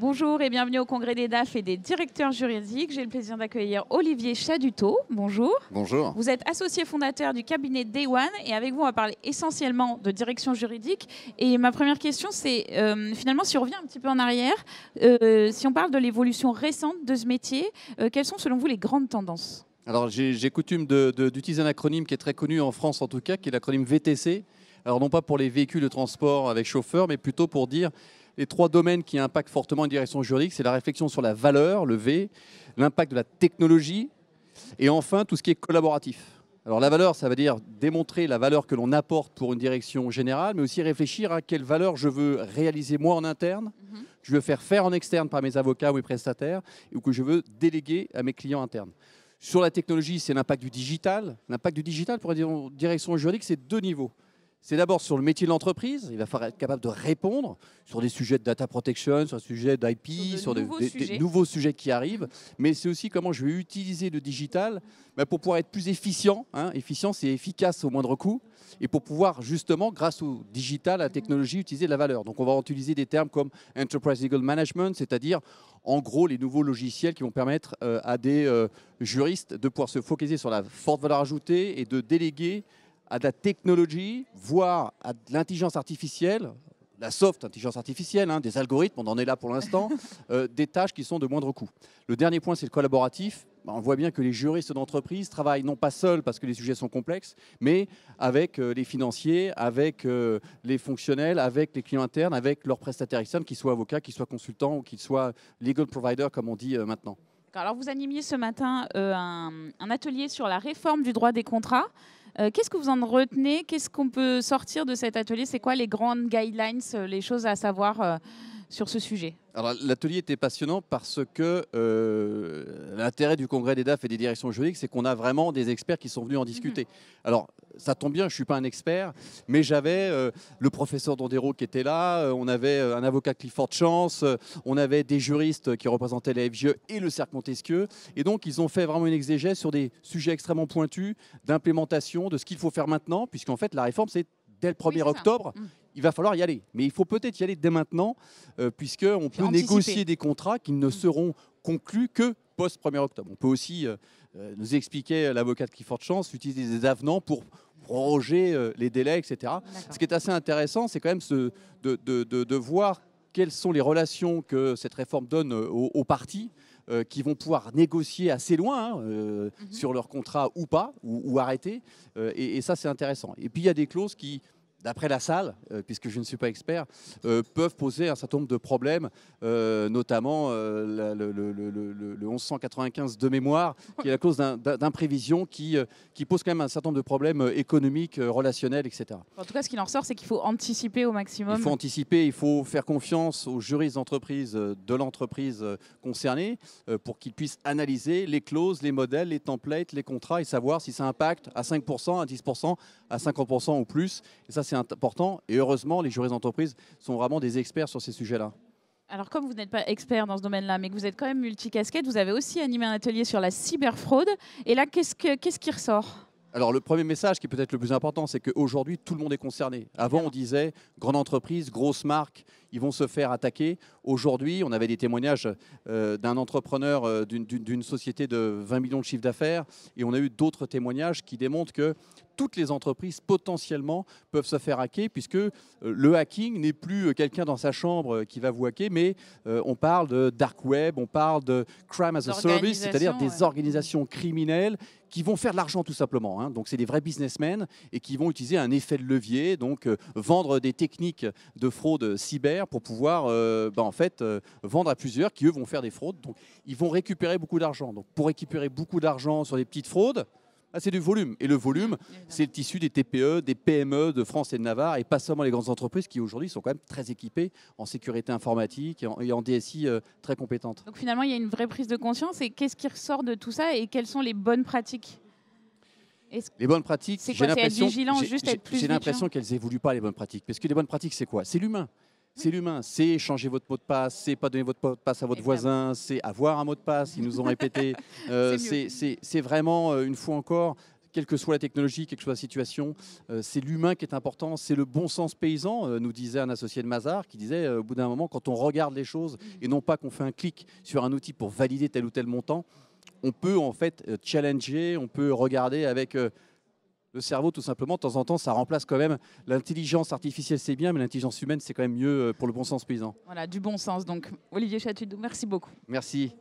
Bonjour et bienvenue au Congrès des DAF et des directeurs juridiques. J'ai le plaisir d'accueillir Olivier Chadutot. Bonjour. Bonjour. Vous êtes associé fondateur du cabinet Day One et avec vous, on va parler essentiellement de direction juridique. Et ma première question, c'est finalement, si on revient un petit peu en arrière, si on parle de l'évolution récente de ce métier, quelles sont selon vous les grandes tendances ? Alors j'ai coutume d'utiliser un acronyme qui est très connu en France en tout cas, qui est l'acronyme VTC. Alors non pas pour les véhicules de transport avec chauffeur, mais plutôt pour dire les trois domaines qui impactent fortement une direction juridique, c'est la réflexion sur la valeur, le V, l'impact de la technologie, et enfin tout ce qui est collaboratif. Alors la valeur, ça veut dire démontrer la valeur que l'on apporte pour une direction générale, mais aussi réfléchir à quelle valeur je veux réaliser moi en interne, que je veux faire en externe par mes avocats ou mes prestataires, ou que je veux déléguer à mes clients internes. Sur la technologie, c'est l'impact du digital. L'impact du digital pour une direction juridique, c'est deux niveaux. C'est d'abord sur le métier de l'entreprise. Il va falloir être capable de répondre sur des sujets de data protection, sur des sujets d'IP, sur des nouveaux sujets qui arrivent. Mais c'est aussi comment je vais utiliser le digital pour pouvoir être plus efficient. Efficient, c'est efficace au moindre coût. Et pour pouvoir justement, grâce au digital, à la technologie, utiliser de la valeur. Donc on va utiliser des termes comme Enterprise Legal Management, c'est-à-dire en gros les nouveaux logiciels qui vont permettre à des juristes de pouvoir se focaliser sur la forte valeur ajoutée et de déléguer à de la technologie, voire à de l'intelligence artificielle, la soft intelligence artificielle, des algorithmes, on en est là pour l'instant, des tâches qui sont de moindre coût. Le dernier point, c'est le collaboratif. On voit bien que les juristes d'entreprise travaillent non pas seuls parce que les sujets sont complexes, mais avec les financiers, avec les fonctionnels, avec les clients internes, avec leurs prestataires externes, qu'ils soient avocats, qu'ils soient consultants ou qu'ils soient legal providers, comme on dit maintenant. Alors vous animiez ce matin un atelier sur la réforme du droit des contrats. Qu'est-ce que vous en retenez? Qu'est-ce qu'on peut sortir de cet atelier? C'est quoi les grandes guidelines, les choses à savoir sur ce sujet? Alors l'atelier était passionnant parce que l'intérêt du Congrès des DAF et des directions juridiques, c'est qu'on a vraiment des experts qui sont venus en discuter. Alors ça tombe bien, je ne suis pas un expert, mais j'avais le professeur Dondero qui était là, on avait un avocat Clifford Chance, on avait des juristes qui représentaient la FGE et le cercle Montesquieu. Et donc ils ont fait vraiment une exégèse sur des sujets extrêmement pointus d'implémentation, de ce qu'il faut faire maintenant, puisqu'en fait la réforme c'est dès le 1er octobre. Il va falloir y aller. Mais il faut peut-être y aller dès maintenant, puisqu'on peut négocier des contrats qui ne seront conclus que post-1er octobre. On peut aussi, nous expliquer l'avocat de Clifford Chance, utiliser des avenants pour proroger les délais, etc. Ce qui est assez intéressant, c'est quand même de voir quelles sont les relations que cette réforme donne aux partis, qui vont pouvoir négocier assez loin sur leur contrat ou pas, ou arrêter. Et ça, c'est intéressant. Et puis, il y a des clauses qui, d'après la salle, puisque je ne suis pas expert, peuvent poser un certain nombre de problèmes, notamment le 1195 de mémoire, qui est la clause d'imprévision qui pose quand même un certain nombre de problèmes économiques, relationnels, etc. En tout cas, ce qu'il en ressort, c'est qu'il faut anticiper au maximum. Il faut anticiper, il faut faire confiance aux juristes d'entreprise de l'entreprise concernée pour qu'ils puissent analyser les clauses, les modèles, les templates, les contrats et savoir si ça impacte à 5%, à 10%, à 50% ou plus. Et ça, c'est important. Et heureusement, les juristes d'entreprise sont vraiment des experts sur ces sujets-là. Alors, comme vous n'êtes pas expert dans ce domaine-là, mais que vous êtes quand même multicasquette, vous avez aussi animé un atelier sur la cyberfraude. Et là, qu'est-ce qui ressort ? Alors, le premier message qui est peut-être le plus important, c'est qu'aujourd'hui, tout le monde est concerné. Avant, on disait, grande entreprise, grosse marque, ils vont se faire attaquer. Aujourd'hui, on avait des témoignages d'un entrepreneur d'une société de 20 millions de chiffre d'affaires. Et on a eu d'autres témoignages qui démontrent que toutes les entreprises potentiellement peuvent se faire hacker, puisque le hacking n'est plus quelqu'un dans sa chambre qui va vous hacker, mais on parle de dark web, on parle de crime as a service, c'est-à-dire des organisations criminelles qui vont faire de l'argent tout simplement. Donc c'est des vrais businessmen et qui vont utiliser un effet de levier, donc vendre des techniques de fraude cyber pour pouvoir vendre à plusieurs qui eux vont faire des fraudes. Donc ils vont récupérer beaucoup d'argent. Donc pour récupérer beaucoup d'argent sur des petites fraudes, c'est du volume. Et le volume, c'est le tissu des TPE, des PME de France et de Navarre, et pas seulement les grandes entreprises qui aujourd'hui sont quand même très équipées en sécurité informatique et en DSI très compétentes. Donc finalement, il y a une vraie prise de conscience. Et qu'est-ce qui ressort de tout ça et quelles sont les bonnes pratiques ? Les bonnes pratiques, j'ai l'impression qu'elles n'évoluent pas, les bonnes pratiques. Parce que les bonnes pratiques, c'est quoi? C'est l'humain. C'est l'humain, c'est changer votre mot de passe, c'est pas donner votre mot de passe à votre voisin, c'est avoir un mot de passe, ils nous ont répété. C'est vraiment, une fois encore, quelle que soit la technologie, quelle que soit la situation, c'est l'humain qui est important, c'est le bon sens paysan, nous disait un associé de Mazars, qui disait au bout d'un moment, quand on regarde les choses, et non pas qu'on fait un clic sur un outil pour valider tel ou tel montant, on peut en fait challenger, on peut regarder avec le cerveau tout simplement. De temps en temps, ça remplace quand même l'intelligence artificielle, c'est bien, mais l'intelligence humaine, c'est quand même mieux pour le bon sens paysan. Voilà, du bon sens. Donc, Olivier Chatudou, merci beaucoup. Merci.